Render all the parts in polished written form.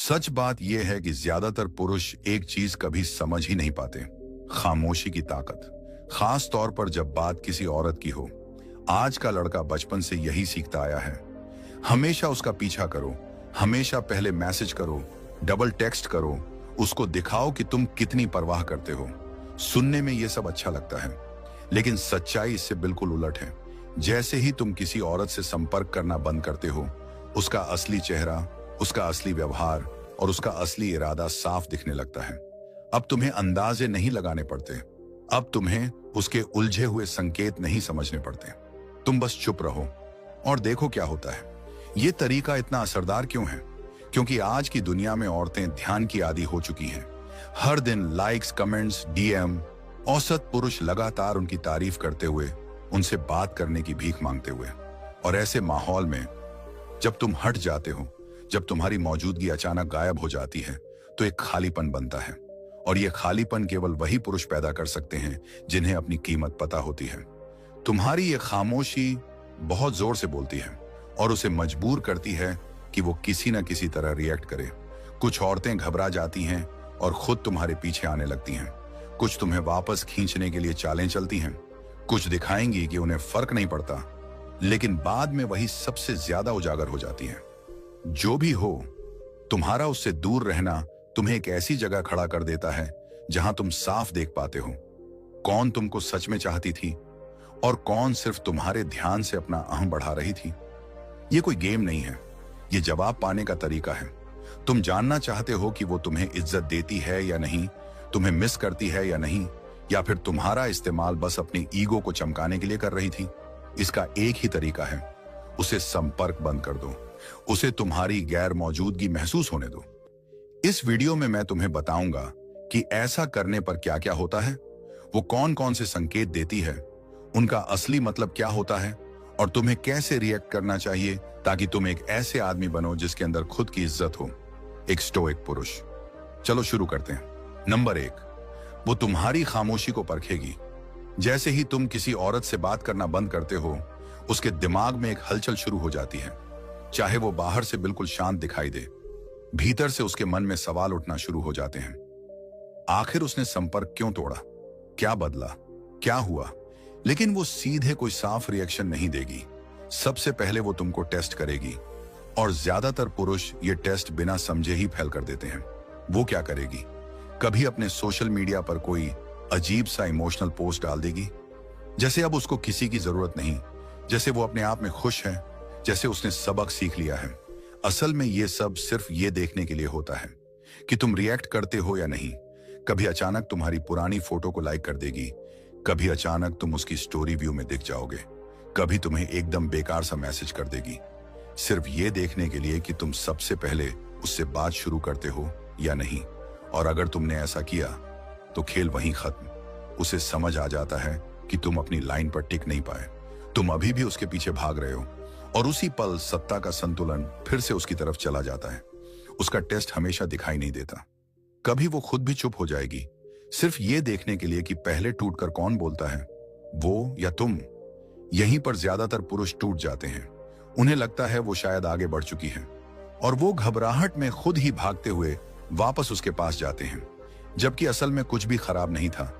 सच बात यह है कि ज्यादातर पुरुष एक चीज कभी समझ ही नहीं पाते, खामोशी की ताकत। खास तौर पर जब बात किसी औरत की हो। आज का लड़का बचपन से यही सीखता आया है। हमेशा उसका पीछा करो, हमेशा पहले मैसेज करो, डबल टेक्स्ट करो, उसको दिखाओ कि तुम कितनी परवाह करते हो। सुनने में यह सब अच्छा लगता है, लेकिन सच्चाई इससे बिल्कुल उलट है। जैसे ही तुम किसी औरत से संपर्क करना बंद करते हो, उसका असली चेहरा, उसका असली व्यवहार और उसका असली इरादा साफ दिखने लगता है। अब तुम्हें अंदाजे नहीं लगाने पड़ते, अब तुम्हें उसके उलझे हुए संकेत नहीं समझने पड़ते। तुम बस चुप रहो और देखो क्या होता है। यह तरीका इतना असरदार क्यों है? क्योंकि आज की दुनिया में औरतें ध्यान की आदी हो चुकी हैं। हर दिन लाइक्स, कमेंट्स, डीएम, औसत पुरुष लगातार उनकी तारीफ करते हुए, उनसे बात करने की भीख मांगते हुए। और ऐसे माहौल में जब तुम हट जाते हो, जब तुम्हारी मौजूदगी अचानक गायब हो जाती है, तो एक खालीपन बनता है। और यह खालीपन केवल वही पुरुष पैदा कर सकते हैं जिन्हें अपनी कीमत पता होती है। तुम्हारी ये खामोशी बहुत जोर से बोलती है और उसे मजबूर करती है कि वो किसी न किसी तरह रिएक्ट करे। कुछ औरतें घबरा जाती हैं और खुद तुम्हारे पीछे आने लगती हैं। कुछ तुम्हें वापस खींचने के लिए चालें चलती हैं। कुछ दिखाएंगी कि उन्हें फर्क नहीं पड़ता, लेकिन बाद में वही सबसे ज्यादा उजागर हो जाती है। जो भी हो, तुम्हारा उससे दूर रहना तुम्हें एक ऐसी जगह खड़ा कर देता है जहां तुम साफ देख पाते हो कौन तुमको सच में चाहती थी और कौन सिर्फ तुम्हारे ध्यान से अपना अहम बढ़ा रही थी। यह कोई गेम नहीं है, यह जवाब पाने का तरीका है। तुम जानना चाहते हो कि वो तुम्हें इज्जत देती है या नहीं, तुम्हें मिस करती है या नहीं, या फिर तुम्हारा इस्तेमाल बस अपनी ईगो को चमकाने के लिए कर रही थी। इसका एक ही तरीका है, उसे संपर्क बंद कर दो, उसे तुम्हारी गैर मौजूदगी महसूस होने दो। इस वीडियो में मैं तुम्हें बताऊंगा कि ऐसा करने पर क्या क्या होता है, वो कौन कौन से संकेत देती है, उनका असली मतलब क्या होता है और तुम्हें कैसे रिएक्ट करना चाहिए ताकि तुम एक ऐसे आदमी बनो जिसके अंदर खुद की इज्जत हो, एक स्टोइक पुरुष। चलो शुरू करते हैं। नंबर 1, वो तुम्हारी खामोशी को परखेगी। जैसे ही तुम किसी औरत से बात करना बंद करते हो, उसके दिमाग में एक हलचल शुरू हो जाती है। चाहे वो बाहर से बिल्कुल शांत दिखाई दे, भीतर से उसके मन में सवाल उठना शुरू हो जाते हैं। आखिर उसने संपर्क क्यों तोड़ा? क्या बदला? क्या हुआ? लेकिन वो सीधे कोई साफ रिएक्शन नहीं देगी। सबसे पहले वो तुमको टेस्ट करेगी, और ज्यादातर पुरुष ये टेस्ट बिना समझे ही फैल कर देते हैं। वो क्या करेगी? कभी अपने सोशल मीडिया पर कोई अजीब सा इमोशनल पोस्ट डाल देगी, जैसे अब उसको किसी की जरूरत नहीं, जैसे वो अपने आप में खुश है, जैसे उसने सबक सीख लिया है। असल में ये सब सिर्फ ये देखने के लिए होता है कि तुम रिएक्ट करते हो या नहीं। कभी अचानक तुम्हारी पुरानी फोटो को लाइक कर देगी, कभी अचानक तुम उसकी स्टोरी व्यू में दिख जाओगे, कभी तुम्हें एकदम बेकार सा मैसेज कर देगी, सिर्फ ये देखने के लिए कि तुम सबसे पहले उससे बात शुरू करते हो या नहीं। और अगर तुमने ऐसा किया तो खेल वहीं खत्म। उसे समझ आ जाता है कि तुम अपनी लाइन पर टिक नहीं पाए, तुम अभी भी उसके पीछे भाग रहे हो, और उसी पल सत्ता का संतुलन फिर से उसकी तरफ चला जाता है। उसका टेस्ट हमेशा दिखाई नहीं देता। कभी वो खुद भी चुप हो जाएगी, सिर्फ ये देखने के लिए कि पहले टूटकर कौन बोलता है, वो या तुम। यहीं पर ज्यादातर पुरुष टूट जाते हैं। उन्हें लगता है वो शायद आगे बढ़ चुकी है, और वो घबराहट में खुद ही भागते हुए वापस उसके पास जाते हैं, जबकि असल में कुछ भी खराब नहीं था।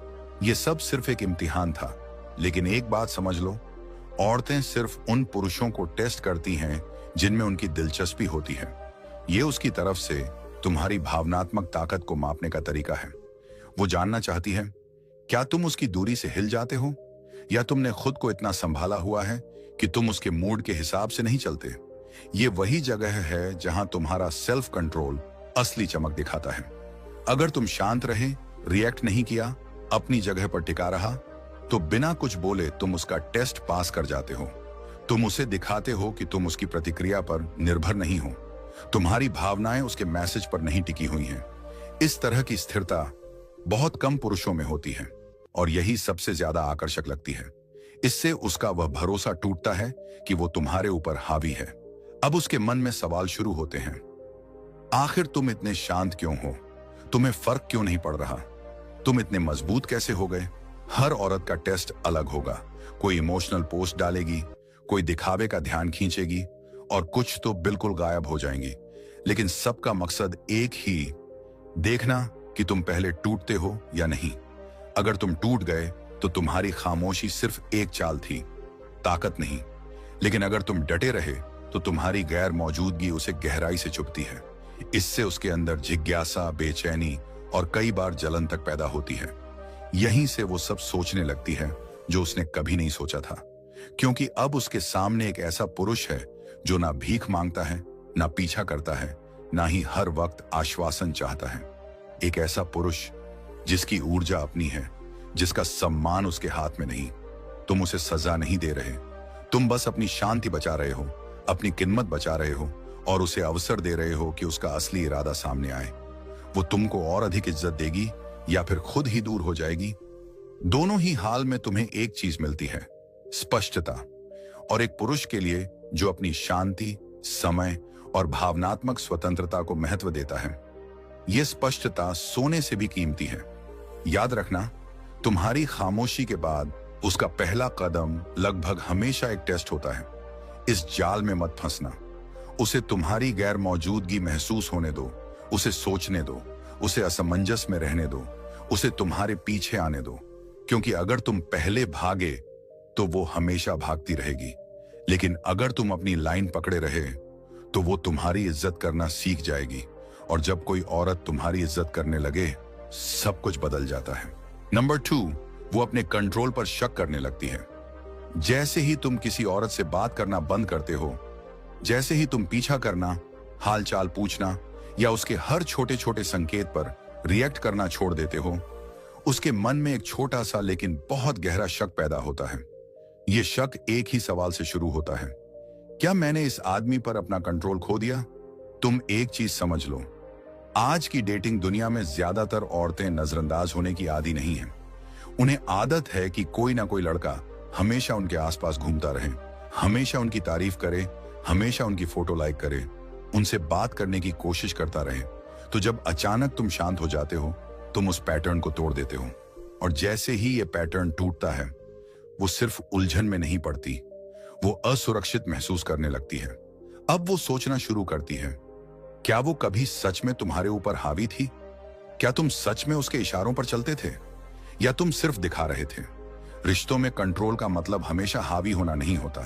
ये सब सिर्फ एक इम्तिहान था। लेकिन एक बात समझ लो, औरतें सिर्फ उन पुरुषों को टेस्ट करती हैं जिनमें उनकी दिलचस्पी होती है। ये उसकी तरफ से तुम्हारी भावनात्मक ताकत को मापने का तरीका है। वो जानना चाहती है, क्या तुम उसकी दूरी से हिल जाते हो, या तुमने खुद को इतना संभाला हुआ है कि तुम उसके मूड के हिसाब से नहीं चलते। ये वही जगह है जहां तुम्हारा सेल्फ कंट्रोल असली चमक दिखाता है। अगर तुम शांत रहे, रिएक्ट नहीं किया, अपनी जगह पर टिका रहा, तो बिना कुछ बोले तुम उसका टेस्ट पास कर जाते हो। तुम उसे दिखाते हो कि तुम उसकी प्रतिक्रिया पर निर्भर नहीं हो, तुम्हारी भावनाएं उसके मैसेज पर नहीं टिकी हुई हैं। इस तरह की स्थिरता बहुत कम पुरुषों में होती है, और यही सबसे ज्यादा आकर्षक लगती है। इससे उसका वह भरोसा टूटता है कि वो तुम्हारे ऊपर हावी है। अब उसके मन में सवाल शुरू होते हैं, आखिर तुम इतने शांत क्यों हो? तुम्हें फर्क क्यों नहीं पड़ रहा? तुम इतने मजबूत कैसे हो गए? हर औरत का टेस्ट अलग होगा। कोई इमोशनल पोस्ट डालेगी, कोई दिखावे का ध्यान खींचेगी, और कुछ तो बिल्कुल गायब हो जाएंगी। लेकिन सबका मकसद एक ही, देखना कि तुम पहले टूटते हो या नहीं। अगर तुम टूट गए तो तुम्हारी खामोशी सिर्फ एक चाल थी, ताकत नहीं। लेकिन अगर तुम डटे रहे तो तुम्हारी गैर मौजूदगी उसे गहराई से चुभती है। इससे उसके अंदर जिज्ञासा, बेचैनी और कई बार जलन तक पैदा होती है। यहीं से वो सब सोचने लगती है जो उसने कभी नहीं सोचा था, क्योंकि अब उसके सामने एक ऐसा पुरुष है जो ना भीख मांगता है, ना पीछा करता है, ना ही हर वक्त आश्वासन चाहता है। एक ऐसा पुरुष जिसकी ऊर्जा अपनी है, जिसका सम्मान उसके हाथ में नहीं। तुम उसे सजा नहीं दे रहे, तुम बस अपनी शांति बचा रहे हो, अपनी किन्मत बचा रहे हो और उसे अवसर दे रहे हो कि उसका असली इरादा सामने आए। वो तुमको और अधिक इज्जत देगी या फिर खुद ही दूर हो जाएगी। दोनों ही हाल में तुम्हें एक चीज मिलती है, स्पष्टता। और एक पुरुष के लिए जो अपनी शांति, समय और भावनात्मक स्वतंत्रता को महत्व देता है, यह स्पष्टता सोने से भी कीमती है। याद रखना, तुम्हारी खामोशी के बाद उसका पहला कदम लगभग हमेशा एक टेस्ट होता है। इस जाल में मत फंसना। उसे तुम्हारी गैर मौजूदगी महसूस होने दो, उसे सोचने दो, उसे असमंजस में रहने दो, उसे तुम्हारे पीछे आने दो। क्योंकि अगर तुम पहले भागे तो वो हमेशा भागती रहेगी, लेकिन अगर तुम अपनी लाइन पकड़े रहे तो वो तुम्हारी इज्जत करना सीख जाएगी। और जब कोई औरत तुम्हारी इज्जत करने लगे, सब कुछ बदल जाता है। नंबर 2, वो अपने कंट्रोल पर शक करने लगती है। जैसे ही तुम किसी औरत से बात करना बंद करते हो, जैसे ही तुम पीछा करना, हालचाल पूछना या उसके हर छोटे छोटे संकेत पर रिएक्ट करना छोड़ देते हो, उसके मन में एक छोटा सा लेकिन बहुत गहरा शक पैदा होता है। यह शक एक ही सवाल से शुरू होता है, क्या मैंने इस आदमी पर अपना कंट्रोल खो दिया? तुम एक चीज समझ लो, आज की डेटिंग दुनिया में ज्यादातर औरतें नजरअंदाज होने की आदी नहीं हैं। उन्हें आदत है कि कोई ना कोई लड़का हमेशा उनके आसपास घूमता रहे, हमेशा उनकी तारीफ करे, हमेशा उनकी फोटो लाइक करे, उनसे बात करने की कोशिश करता रहे। तो जब अचानक तुम शांत हो जाते हो, तुम उस पैटर्न को तोड़ देते हो। और जैसे ही ये पैटर्न टूटता है, वो सिर्फ उलझन में नहीं पड़ती, वो असुरक्षित महसूस करने लगती है। अब वो सोचना शुरू करती है, क्या वो कभी सच में तुम्हारे ऊपर हावी थी? क्या तुम सच में उसके इशारों पर चलते थे या तुम सिर्फ दिखा रहे थे? रिश्तों में कंट्रोल का मतलब हमेशा हावी होना नहीं होता।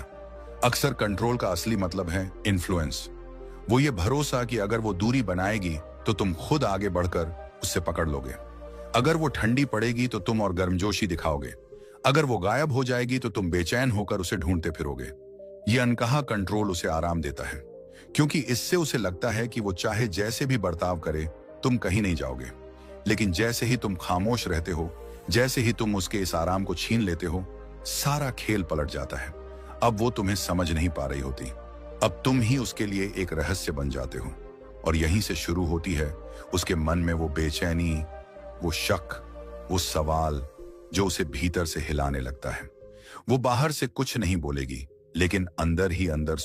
अक्सर कंट्रोल का असली मतलब है इन्फ्लुएंस। वो ये भरोसा कि अगर वो दूरी बनाएगी तो तुम खुद आगे बढ़कर उससे पकड़ लोगे। अगर वो ठंडी पड़ेगी तो तुम और गर्मजोशी दिखाओगे। अगर वो गायब हो जाएगी तो तुम बेचैन होकर उसे ढूंढते फिरोगे। ये अनकहा कंट्रोल उसे आराम देता है, क्योंकि इससे उसे लगता है कि वो चाहे जैसे भी बर्ताव करे, तुम कहीं नहीं जाओगे। लेकिन जैसे ही तुम खामोश रहते हो, जैसे ही तुम उसके इस आराम को छीन लेते हो, सारा खेल पलट जाता है। अब वो तुम्हें समझ नहीं पा रही होती, अब तुम ही उसके लिए एक रहस्य बन जाते हो। और यहीं से शुरू होती है उसके मन में वो बेचैनी, वो शक, वो सवाल जो उसे भीतर से हिलाने लगता है। वो बाहर से कुछ नहीं बोलेगी, लेकिन अंदर ही अंदर